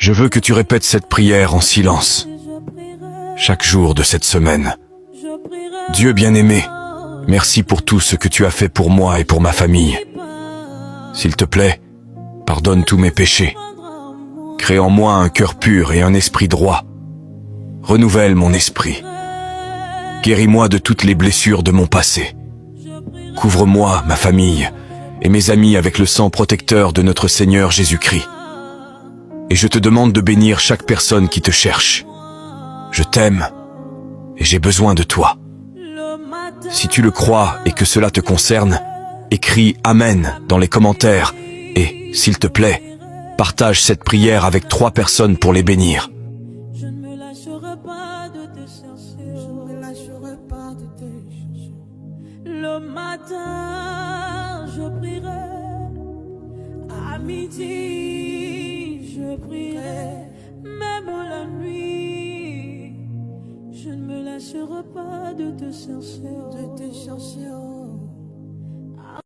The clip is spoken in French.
Je veux que tu répètes cette prière en silence, chaque jour de cette semaine. Dieu bien-aimé, merci pour tout ce que tu as fait pour moi et pour ma famille. S'il te plaît, pardonne tous mes péchés. Crée en moi un cœur pur et un esprit droit. Renouvelle mon esprit. Guéris-moi de toutes les blessures de mon passé. Couvre-moi, ma famille et mes amis avec le sang protecteur de notre Seigneur Jésus-Christ. Et je te demande de bénir chaque personne qui te cherche. Je t'aime et j'ai besoin de toi. Si tu le crois et que cela te concerne, écris Amen dans les commentaires et, s'il te plaît, partage cette prière avec 3 personnes pour les bénir. Je ne me lâcherai pas de te chercher. Je ne me lâcherai pas de te chercher. Le matin, je prierai. À midi, je prierai. Même la nuit, je ne me lâcherai pas de te chercher. De te chercher.